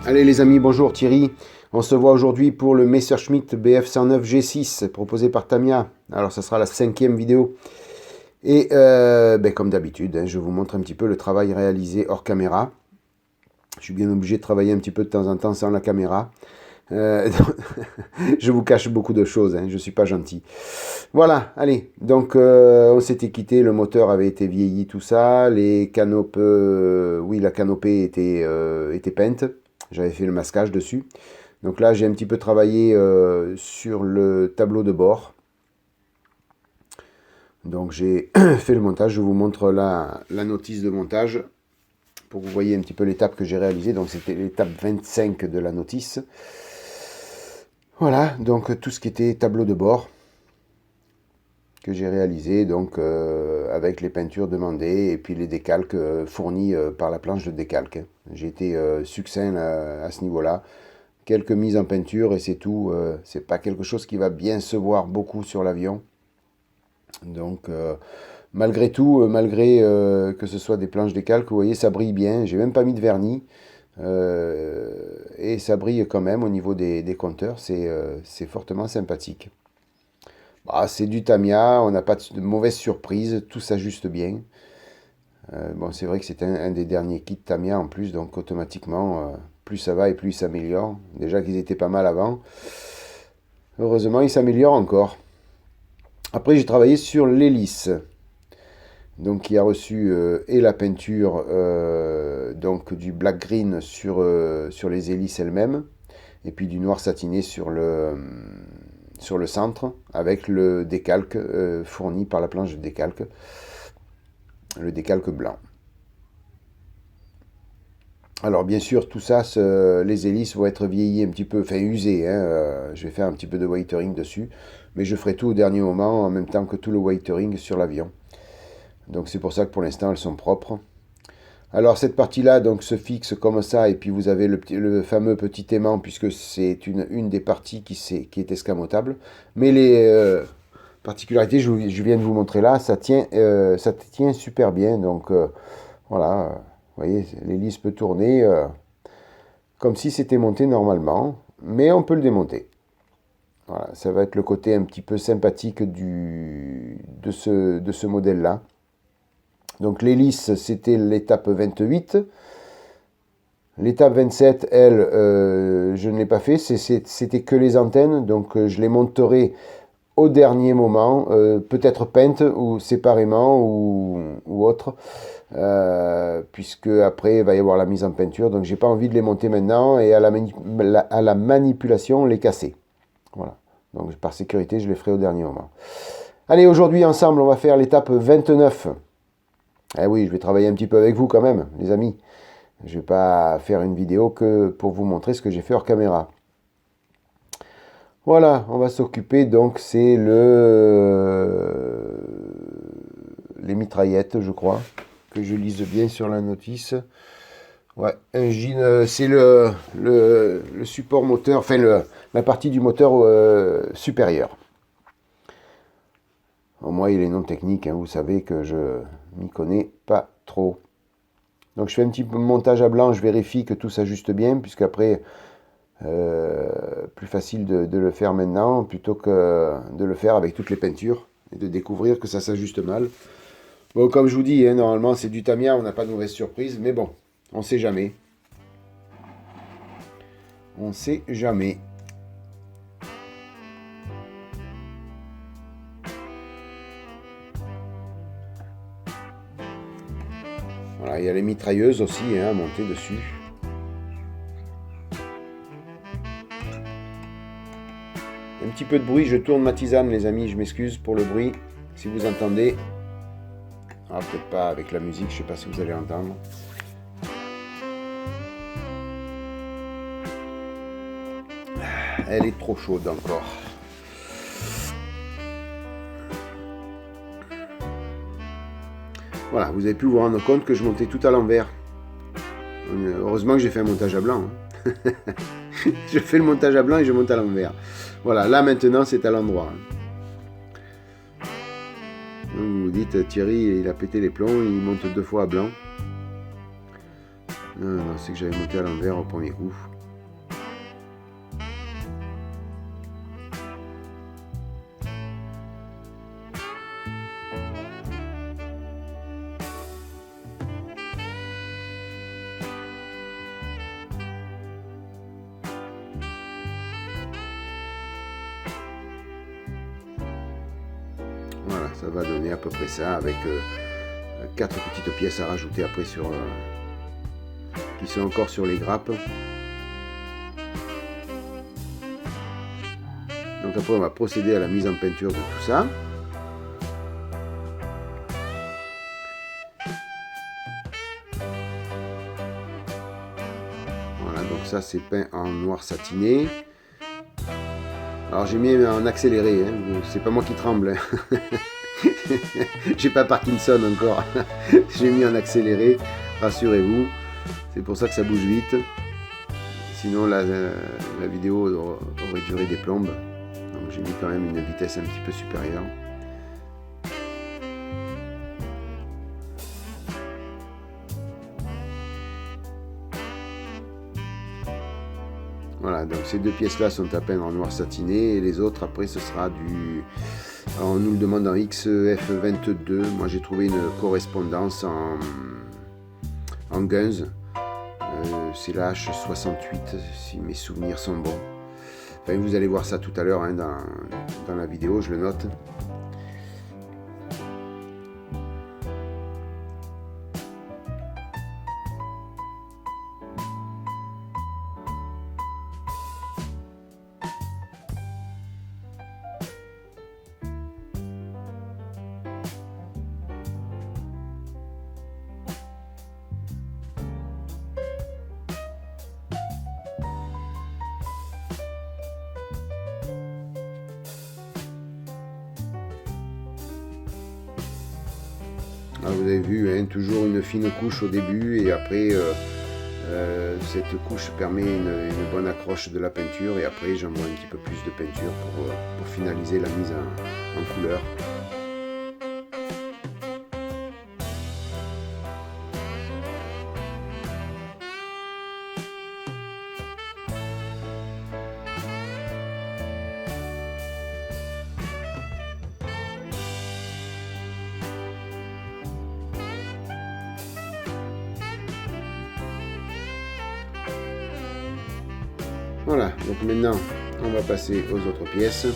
Allez les amis, bonjour Thierry. On se voit aujourd'hui pour le Messerschmitt BF109 G6 proposé par Tamiya. Alors ça sera la 5e vidéo. Et comme d'habitude, je vous montre un petit peu le travail réalisé hors caméra. Je suis bien obligé de travailler un petit peu de temps en temps sans la caméra. Je vous cache beaucoup de choses, je ne suis pas gentil. Voilà, allez, donc on s'était quitté, le moteur avait été vieilli, tout ça, les canopes, oui la canopée était peinte, j'avais fait le masquage dessus. Donc là j'ai un petit peu travaillé sur le tableau de bord. Donc j'ai fait le montage, je vous montre la notice de montage pour que vous voyez un petit peu l'étape que j'ai réalisée. Donc c'était l'étape 25 de la notice. Voilà, donc tout ce qui était tableau de bord que j'ai réalisé, donc avec les peintures demandées et puis les décalques fournis par la planche de décalque. J'ai été succinct à ce niveau-là. Quelques mises en peinture et c'est tout. C'est pas quelque chose qui va bien se voir beaucoup sur l'avion. Donc malgré tout, malgré que ce soit des planches décalques, vous voyez, ça brille bien. J'ai même pas mis de vernis. Et ça brille quand même au niveau des compteurs, c'est fortement sympathique. Bah, c'est du Tamiya, on n'a pas de mauvaise surprise, tout s'ajuste bien. Bon, c'est vrai que c'est un des derniers kits Tamiya en plus, donc automatiquement, plus ça va et plus il s'améliore. Déjà qu'ils étaient pas mal avant. Heureusement, ils s'améliorent encore. Après, j'ai travaillé sur l'hélice. Donc qui a reçu et la peinture donc du black green sur les hélices elles-mêmes et puis du noir satiné sur le centre avec le décalque fourni par la planche de décalque, le décalque blanc. Alors bien sûr tout ça, les hélices vont être vieillies un petit peu, enfin usées, je vais faire un petit peu de whitering dessus, mais je ferai tout au dernier moment en même temps que tout le whitering sur l'avion. Donc c'est pour ça que pour l'instant elles sont propres. Alors cette partie-là donc se fixe comme ça et puis vous avez le fameux petit aimant puisque c'est une des parties qui est escamotable. Mais les particularités, je viens de vous montrer là, ça tient super bien. Donc voilà, vous voyez, l'hélice peut tourner comme si c'était monté normalement, mais on peut le démonter. Voilà, ça va être le côté un petit peu sympathique de ce modèle-là. Donc l'hélice, c'était l'étape 28. L'étape 27, elle, je ne l'ai pas fait. C'était que les antennes. Donc je les monterai au dernier moment. Peut-être peintes ou séparément ou autre. Puisque après, il va y avoir la mise en peinture. Donc j'ai pas envie de les monter maintenant. Et à la manipulation, les casser. Voilà. Donc par sécurité, je les ferai au dernier moment. Allez, aujourd'hui, ensemble, on va faire l'étape 29. Eh oui, je vais travailler un petit peu avec vous quand même, les amis. Je ne vais pas faire une vidéo que pour vous montrer ce que j'ai fait hors caméra. Voilà, on va s'occuper, donc c'est les mitraillettes, je crois, que je lise bien sur la notice. Ouais, un jean, c'est le support moteur, enfin la partie du moteur supérieur. Au moins, il est non technique, vous savez que je m'y connais pas trop. Donc je fais un petit peu de montage à blanc, je vérifie que tout s'ajuste bien, puisqu'après, plus facile de le faire maintenant, plutôt que de le faire avec toutes les peintures, et de découvrir que ça s'ajuste mal. Bon, comme je vous dis, normalement c'est du Tamiya, on n'a pas de mauvaise surprise, mais bon, on sait jamais. On sait jamais. Voilà, il y a les mitrailleuses aussi à monter dessus. Un petit peu de bruit, je tourne ma tisane les amis, je m'excuse pour le bruit, si vous entendez. Ah, peut-être pas avec la musique, je sais pas si vous allez entendre. Elle est trop chaude encore. Voilà, vous avez pu vous rendre compte que je montais tout à l'envers. Heureusement que j'ai fait un montage à blanc. Je fais le montage à blanc et je monte à l'envers. Voilà, là maintenant c'est à l'endroit. Donc vous vous dites, Thierry, il a pété les plombs, il monte 2 fois à blanc. Non, c'est que j'avais monté à l'envers au premier coup. ça va donner à peu près ça, avec 4 petites pièces à rajouter après qui sont encore sur les grappes. Donc après on va procéder à la mise en peinture de tout ça. Voilà, donc ça c'est peint en noir satiné. Alors j'ai mis en accéléré, hein. C'est pas moi qui tremble. Hein. J'ai pas Parkinson encore. J'ai mis en accéléré, rassurez-vous. C'est pour ça que ça bouge vite. Sinon la vidéo aurait duré des plombes. Donc j'ai mis quand même une vitesse un petit peu supérieure. Voilà, donc ces deux pièces-là sont à peindre en noir satiné et les autres après ce sera du... Alors, on nous le demande en XF22. Moi j'ai trouvé une correspondance en Guns. C'est la H68 si mes souvenirs sont bons. Enfin, vous allez voir ça tout à l'heure hein, dans la vidéo, je le note. Alors, vous avez vu, hein, toujours une fine couche au début et après cette couche permet une bonne accroche de la peinture et après j'envoie un petit peu plus de peinture pour finaliser la mise en couleur. Voilà, donc maintenant on va passer aux autres pièces.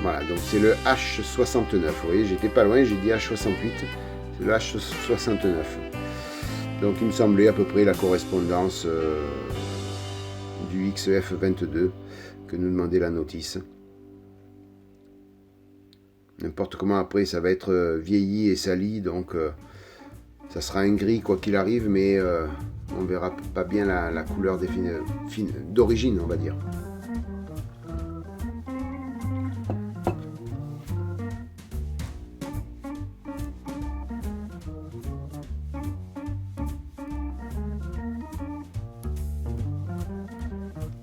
Voilà, donc c'est le H69. Vous voyez, j'étais pas loin, j'ai dit H68. C'est le H69. Donc il me semblait à peu près la correspondance du XF22 que nous demandait la notice. N'importe comment après ça va être vieilli et sali, donc ça sera un gris quoi qu'il arrive, mais on verra pas bien la couleur d'origine, on va dire.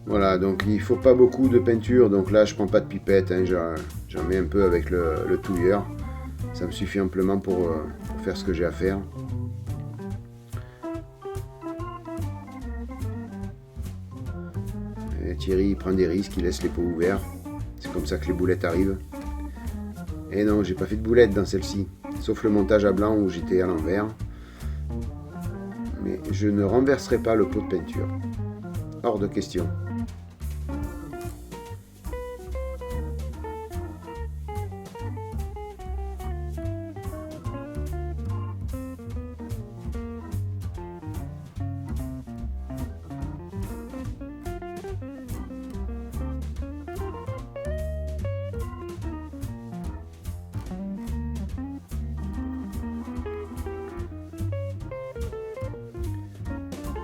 Voilà, donc il faut pas beaucoup de peinture, donc là je prends pas de pipette, hein, j'en mets un peu avec le touilleur. Ça me suffit amplement pour faire ce que j'ai à faire. Et Thierry il prend des risques, il laisse les pots ouverts. C'est comme ça que les boulettes arrivent. Et non, j'ai pas fait de boulettes dans celle-ci, sauf le montage à blanc où j'étais à l'envers. Mais je ne renverserai pas le pot de peinture. Hors de question.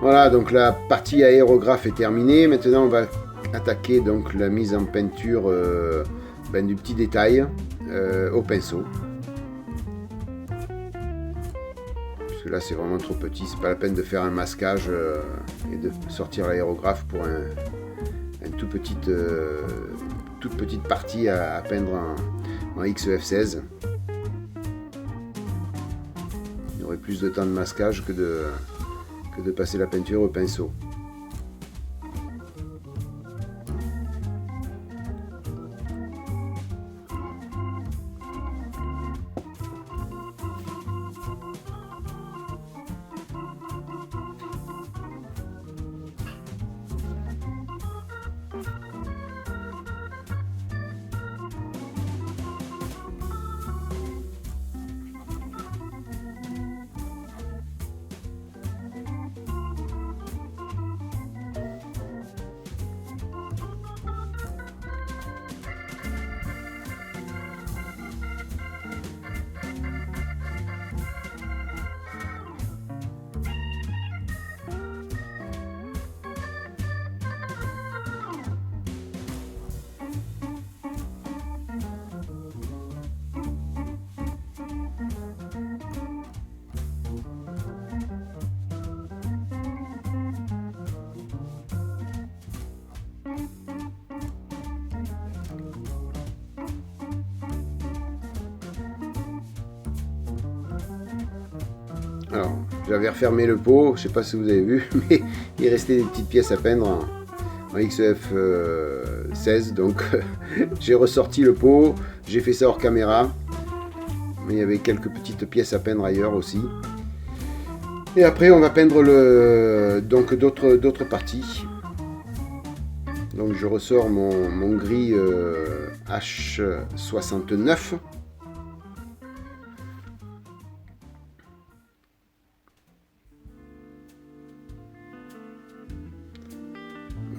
Voilà, donc la partie aérographe est terminée. Maintenant, on va attaquer donc la mise en peinture du petit détail au pinceau. Parce que là, c'est vraiment trop petit. C'est pas la peine de faire un masquage et de sortir l'aérographe pour une toute petite partie à peindre en XEF16. Il y aurait plus de temps de masquage que de passer la peinture au pinceau. Alors, j'avais refermé le pot, je sais pas si vous avez vu, mais il restait des petites pièces à peindre en XEF 16, donc j'ai ressorti le pot, j'ai fait ça hors caméra, mais il y avait quelques petites pièces à peindre ailleurs aussi. Et après on va peindre donc d'autres parties. Donc je ressors mon gris H69.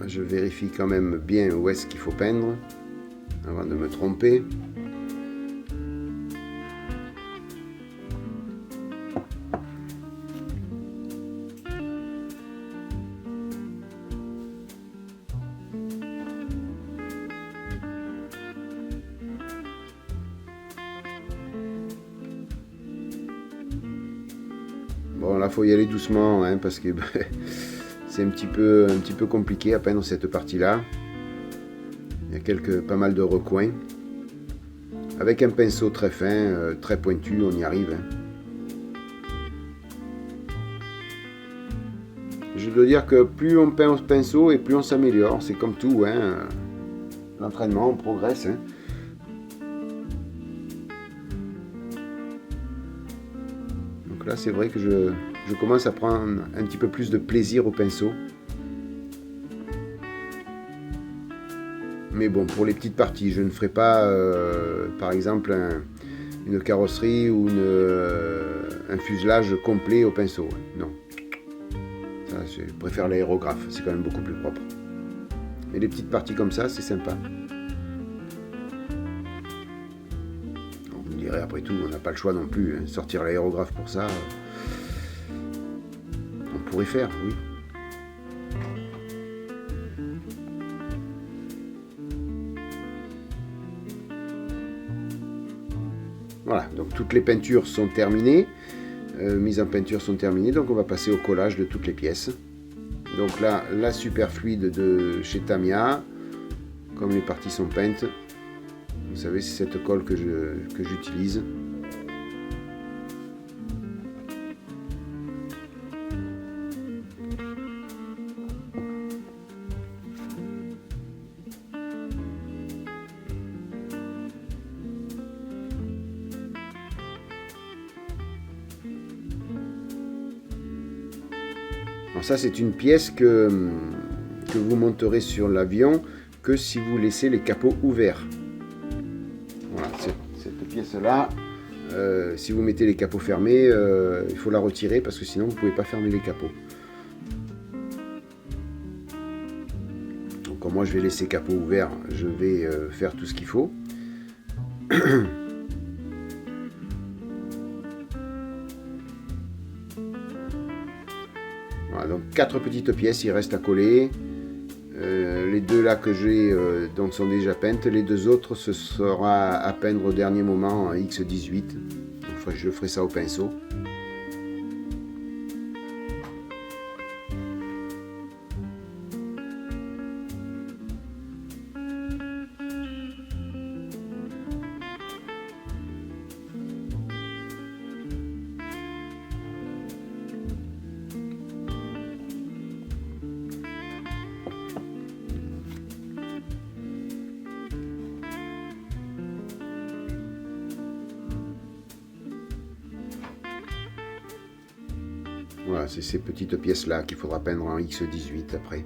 Je vérifie quand même bien où est-ce qu'il faut peindre avant de me tromper. Bon, là, faut y aller doucement, hein, parce que c'est un petit peu compliqué à peindre cette partie-là. Il y a pas mal de recoins. Avec un pinceau très fin, très pointu, on y arrive. Hein. Je dois dire que plus on peint au pinceau et plus on s'améliore. C'est comme tout, hein. L'entraînement, on progresse. Hein. Donc là, c'est vrai que je commence à prendre un petit peu plus de plaisir au pinceau. Mais bon, pour les petites parties, je ne ferai pas, par exemple, une carrosserie ou un fuselage complet au pinceau. Non. Ça, je préfère l'aérographe, c'est quand même beaucoup plus propre. Mais les petites parties comme ça, c'est sympa. Vous me direz, après tout, on n'a pas le choix non plus. Hein. Sortir l'aérographe pour ça, on pourrait faire, oui. Voilà, donc toutes les peintures sont terminées, mises en peinture sont terminées, donc on va passer au collage de toutes les pièces. Donc là, la super fluide de chez Tamiya, comme les parties sont peintes, vous savez, c'est cette colle que j'utilise. Alors ça, c'est une pièce que vous monterez sur l'avion que si vous laissez les capots ouverts. Voilà, cette pièce-là, si vous mettez les capots fermés, il faut la retirer parce que sinon vous ne pouvez pas fermer les capots. Donc comme moi je vais laisser capots ouverts, je vais faire tout ce qu'il faut. Voilà, donc 4 petites pièces, il reste à coller. Les deux là que j'ai donc sont déjà peintes. Les deux autres, ce sera à peindre au dernier moment en X18. Donc, je ferai ça au pinceau. Voilà, c'est ces petites pièces-là qu'il faudra peindre en X18 après.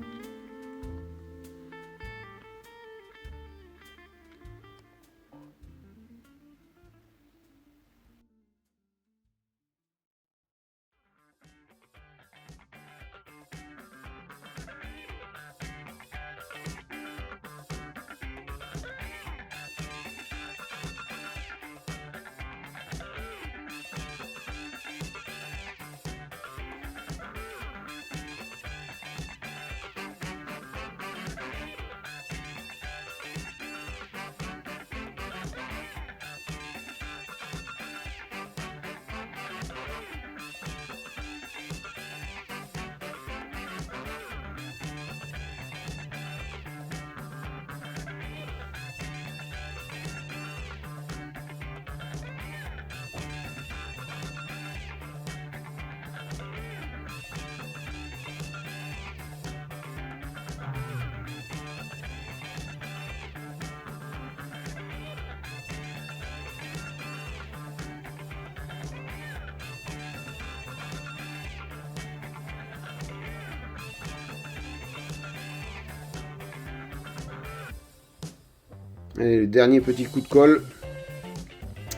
Et le dernier petit coup de colle.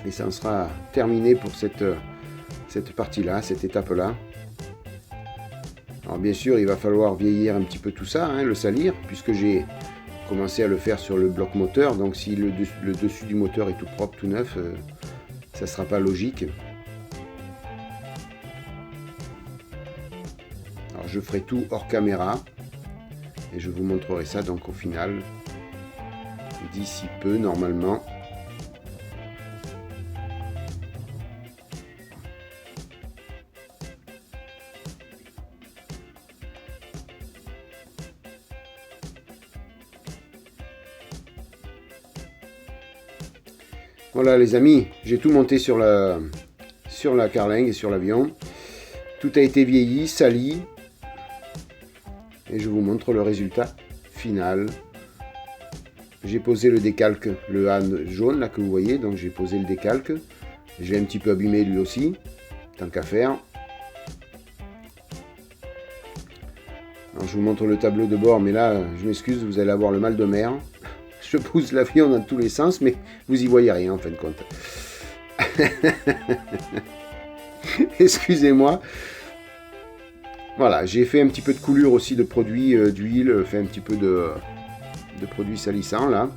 Et ça en sera terminé pour cette partie-là, cette étape-là. Alors bien sûr, il va falloir vieillir un petit peu tout ça, hein, le salir, puisque j'ai commencé à le faire sur le bloc moteur. Donc si le dessus du moteur est tout propre, tout neuf, ça ne sera pas logique. Alors je ferai tout hors caméra. Et je vous montrerai ça donc au final, d'ici peu normalement. Voilà les amis, j'ai tout monté sur la carlingue et sur l'avion. Tout a été vieilli, sali. Et je vous montre le résultat final. J'ai posé le décalque, le Han jaune là que vous voyez. Donc j'ai posé le décalque. J'ai un petit peu abîmé lui aussi, tant qu'à faire. Alors je vous montre le tableau de bord, mais là, je m'excuse, vous allez avoir le mal de mer. Je pousse l'avion dans tous les sens, mais vous y voyez rien en fin de compte. Excusez-moi. Voilà, j'ai fait un petit peu de coulure aussi de produits d'huile, fait un petit peu de produits salissants là.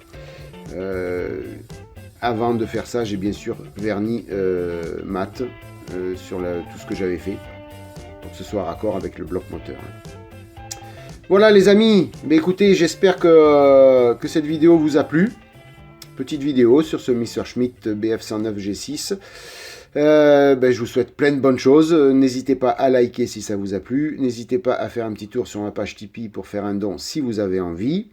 Avant de faire ça, j'ai bien sûr verni mat sur tout ce que j'avais fait pour que ce soit raccord avec le bloc moteur. Voilà les amis, mais écoutez, j'espère que cette vidéo vous a plu. Petite vidéo sur ce Messerschmitt BF109 G6. Je vous souhaite plein de bonnes choses. N'hésitez pas à liker si ça vous a plu. N'hésitez pas à faire un petit tour sur ma page Tipeee pour faire un don si vous avez envie.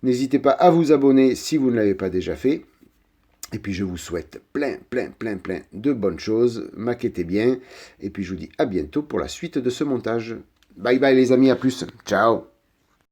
N'hésitez pas à vous abonner si vous ne l'avez pas déjà fait. Et puis je vous souhaite plein de bonnes choses. Maquettez bien. Et puis je vous dis à bientôt pour la suite de ce montage. Bye bye les amis, à plus. Ciao.